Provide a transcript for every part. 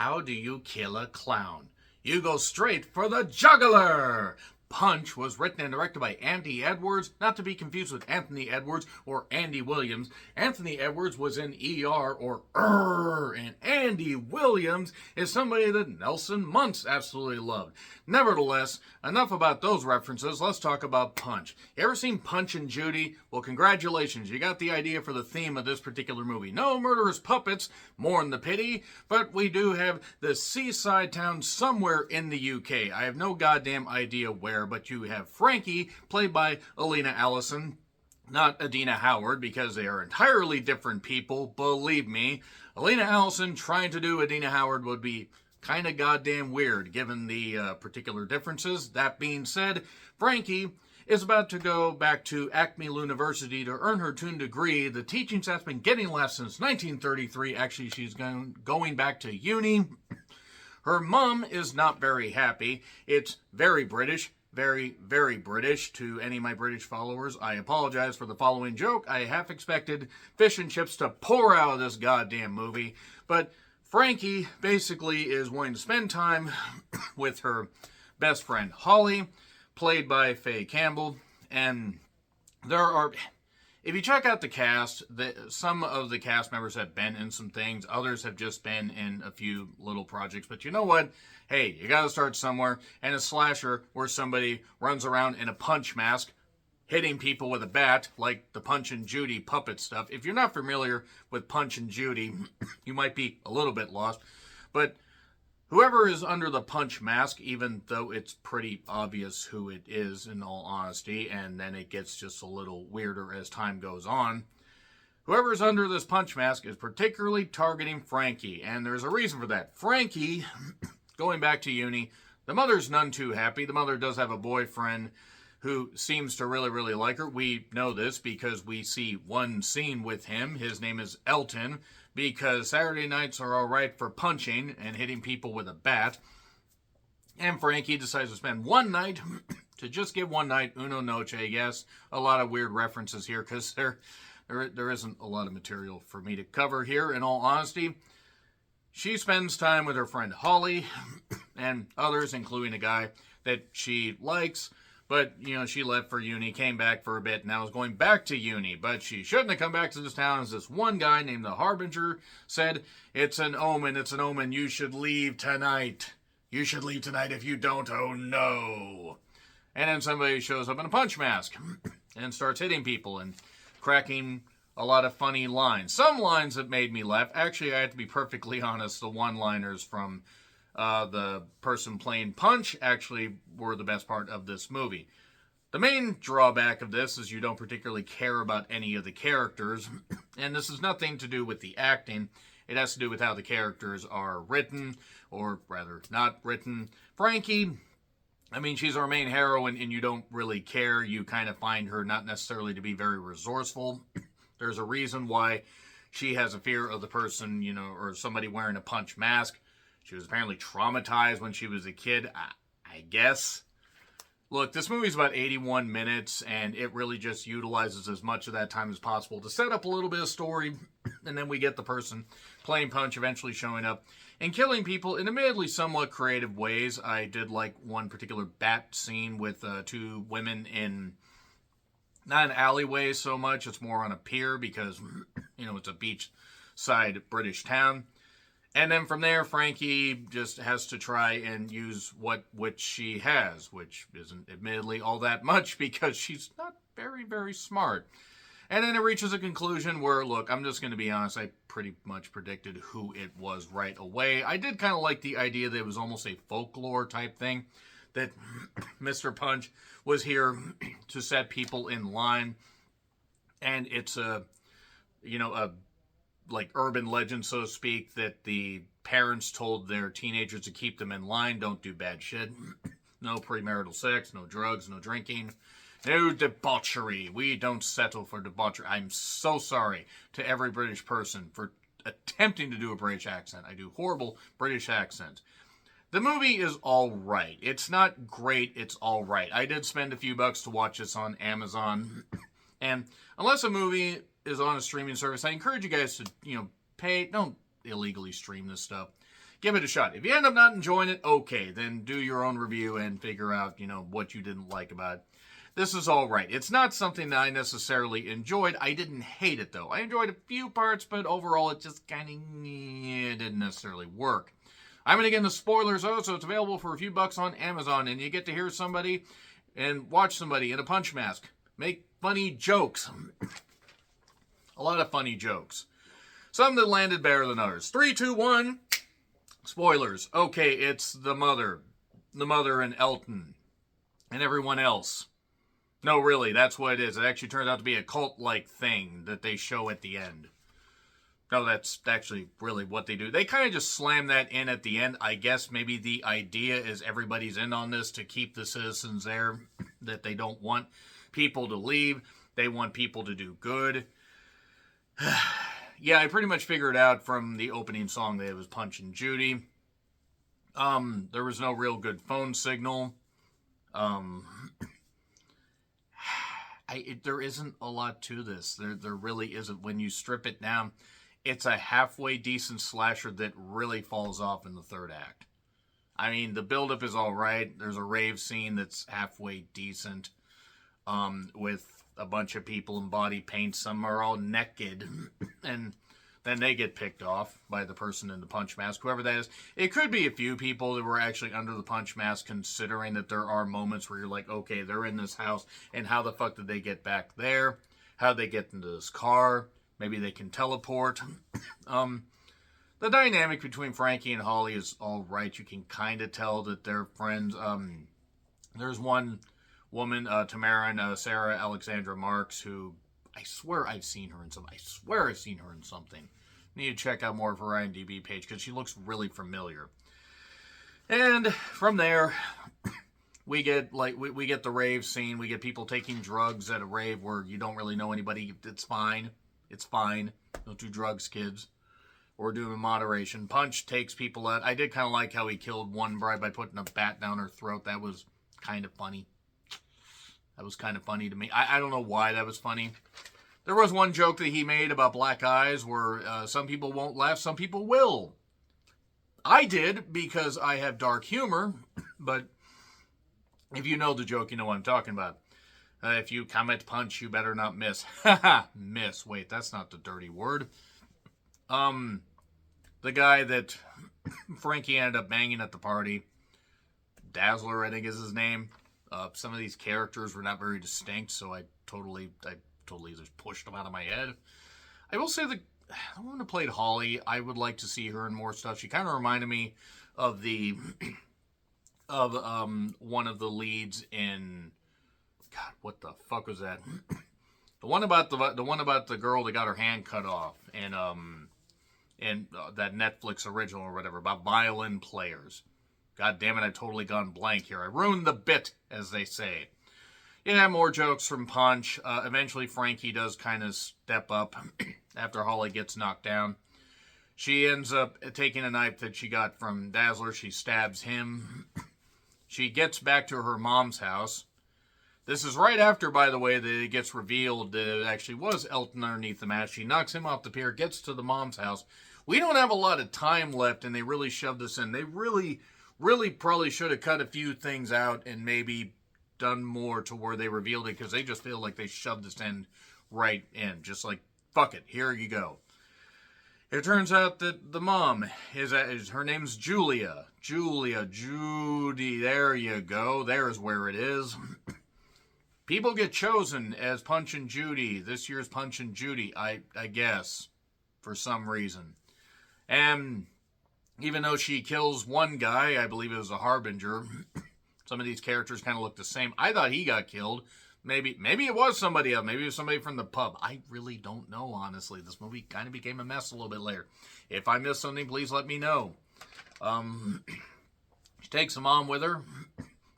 How do you kill a clown? You go straight for the jugular! Punch was written and directed by Andy Edwards, not to be confused with Anthony Edwards or Andy Williams. Anthony Edwards was in ER or and Andy Williams is somebody that Nelson Muntz absolutely loved. Nevertheless, enough about those references, let's talk about Punch. You ever seen Punch and Judy? Well, congratulations, you got the idea for the theme of this particular movie. No murderous puppets, mourn the pity, but we do have the seaside town somewhere in the UK. I have no goddamn idea where, but you have Frankie, played by Alina Allison, not Adina Howard, because they are entirely different people, believe me. Alina Allison trying to do Adina Howard would be kind of goddamn weird, given the particular differences. That being said, Frankie is about to go back to Acme University to earn her 2 degree. The teaching staff's been getting left since 1933. Actually, she's going back to uni. Her mom is not very happy. It's very British. Very, very British. To any of my British followers, I apologize for the following joke. I half expected fish and chips to pour out of this goddamn movie. But Frankie basically is wanting to spend time with her best friend Holly, played by Faye Campbell. And there are... If you check out the cast, some of the cast members have been in some things. Others have just been in a few little projects. But you know what? Hey, you got to start somewhere. And a slasher where somebody runs around in a punch mask, hitting people with a bat, like the Punch and Judy puppet stuff. If you're not familiar with Punch and Judy, you might be a little bit lost. But whoever is under the punch mask, even though it's pretty obvious who it is in all honesty, and then it gets just a little weirder as time goes on, whoever is under this punch mask is particularly targeting Frankie, and there's a reason for that. Frankie, going back to uni, the mother's none too happy. The mother does have a boyfriend who seems to really, really like her. We know this because we see one scene with him. His name is Elton, because Saturday nights are all right for punching and hitting people with a bat. And Frankie decides to spend one night, to just give one night, uno noche. Yes, a lot of weird references here, because there isn't a lot of material for me to cover here, in all honesty. She spends time with her friend Holly, and others, including a guy that she likes. But, you know, she left for uni, came back for a bit, now is going back to uni. But she shouldn't have come back to this town, as this one guy named the Harbinger said, it's an omen, you should leave tonight. You should leave tonight. If you don't, oh no. And then somebody shows up in a punch mask and starts hitting people and cracking a lot of funny lines. Some lines that made me laugh. Actually, I have to be perfectly honest, the one-liners from the person playing Punch actually were the best part of this movie. The main drawback of this is you don't particularly care about any of the characters, and this has nothing to do with the acting. It has to do with how the characters are written, or rather, not written. Frankie, I mean, she's our main heroine, and you don't really care. You kind of find her not necessarily to be very resourceful. There's a reason why she has a fear of the person, you know, or somebody wearing a punch mask. She was apparently traumatized when she was a kid, I guess. Look, this movie's about 81 minutes, and it really just utilizes as much of that time as possible to set up a little bit of story, and then we get the person playing Punch eventually showing up and killing people in admittedly somewhat creative ways. I did like one particular bat scene with 2 women in, not an alleyway so much, it's more on a pier because, you know, it's a beachside British town. And then from there, Frankie just has to try and use which she has, which isn't admittedly all that much because she's not very, very smart. And then it reaches a conclusion where, look, I'm just going to be honest, I pretty much predicted who it was right away. I did kind of like the idea that it was almost a folklore type thing, that Mr. Punch was here to set people in line. And it's like urban legend, so to speak, that the parents told their teenagers to keep them in line, don't do bad shit, no premarital sex, no drugs, no drinking, no debauchery. We don't settle for debauchery. I'm so sorry to every British person for attempting to do a British accent. I do horrible British accents. The movie is all right. It's not great. It's all right. I did spend a few bucks to watch this on Amazon. And unless a movie is on a streaming service, I encourage you guys to, pay. Don't illegally stream this stuff. Give it a shot. If you end up not enjoying it, okay, then do your own review and figure out, what you didn't like about it. This is all right. It's not something that I necessarily enjoyed. I didn't hate it, though. I enjoyed a few parts, but overall it just kind of didn't necessarily work. I'm going to get into spoilers, so it's available for a few bucks on Amazon, and you get to hear somebody and watch somebody in a punch mask make funny jokes. A lot of funny jokes. Some that landed better than others. 3, 2, 1. Spoilers. Okay, it's the mother. The mother and Elton. And everyone else. No, really, that's what it is. It actually turns out to be a cult-like thing that they show at the end. No, that's actually really what they do. They kind of just slam that in at the end. I guess maybe the idea is everybody's in on this to keep the citizens there, that they don't want people to leave. They want people to do good. Yeah, I pretty much figured out from the opening song that it was Punch and Judy. There was no real good phone signal. There isn't a lot to this. There really isn't. When you strip it down, it's a halfway decent slasher that really falls off in the third act. I mean, the buildup is all right. There's a rave scene that's halfway decent, with a bunch of people in body paint. Some are all naked, and then they get picked off by the person in the punch mask, whoever that is. It could be a few people that were actually under the punch mask, considering that there are moments where you're like, okay, they're in this house, and how the fuck did they get back there? How'd they get into this car? Maybe they can teleport. The dynamic between Frankie and Holly is all right. You can kind of tell that they're friends. There's one woman, Tamara and Sarah Alexandra Marks, who I swear I've seen her in something. Need to check out more of her IMDb page because she looks really familiar. And from there, we get we get the rave scene. We get people taking drugs at a rave where you don't really know anybody. It's fine. It's fine. Don't do drugs, kids. Or do them in moderation. Punch takes people out. I did kind of like how he killed one bride by putting a bat down her throat. That was kind of funny. That was kind of funny to me. I don't know why that was funny. There was one joke that he made about black eyes where some people won't laugh, some people will. I did because I have dark humor, but if you know the joke, you know what I'm talking about. If you comment punch, you better not miss. Haha, miss. Wait, that's not the dirty word. The guy that Frankie ended up banging at the party, Dazzler, I think is his name. Some of these characters were not very distinct, so I totally just pushed them out of my head. I will say the woman who played Holly, I would like to see her in more stuff. She kind of reminded me of one of the leads in, God, what the fuck was that? The one about the girl that got her hand cut off, and that Netflix original or whatever about violin players. God damn it, I've totally gone blank here. I ruined the bit, as they say. Yeah, more jokes from Punch. Eventually, Frankie does kind of step up after Holly gets knocked down. She ends up taking a knife that she got from Dazzler. She stabs him. She gets back to her mom's house. This is right after, by the way, that it gets revealed that it actually was Elton underneath the mask. She knocks him off the pier, gets to the mom's house. We don't have a lot of time left, and they really shoved this in. They really probably should have cut a few things out and maybe done more to where they revealed it, because they just feel like they shoved this in right in. Just like, fuck it, here you go. It turns out that the mom her name's Julia. Judy, there you go. There's where it is. People get chosen as Punch and Judy. This year's Punch and Judy, I guess, for some reason. And even though she kills one guy, I believe it was a Harbinger, some of these characters kind of look the same. I thought he got killed. Maybe it was somebody else. Maybe it was somebody from the pub. I really don't know, honestly. This movie kind of became a mess a little bit later. If I missed something, please let me know. She takes the mom with her,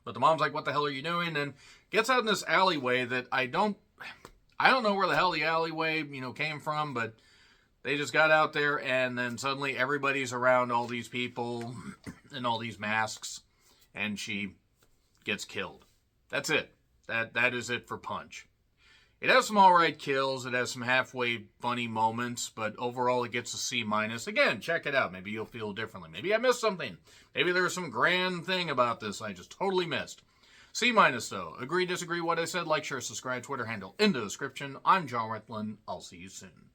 but the mom's like, what the hell are you doing? And gets out in this alleyway that I don't know where the hell the alleyway, came from, but they just got out there, and then suddenly everybody's around all these people and all these masks, and she gets killed. That's it. That is it for Punch. It has some alright kills, it has some halfway funny moments, but overall it gets a C-. Again, check it out. Maybe you'll feel differently. Maybe I missed something. Maybe there's some grand thing about this I just totally missed. C- though. Agree, disagree what I said? Like, share, subscribe, Twitter handle in the description. I'm John Rickland. I'll see you soon.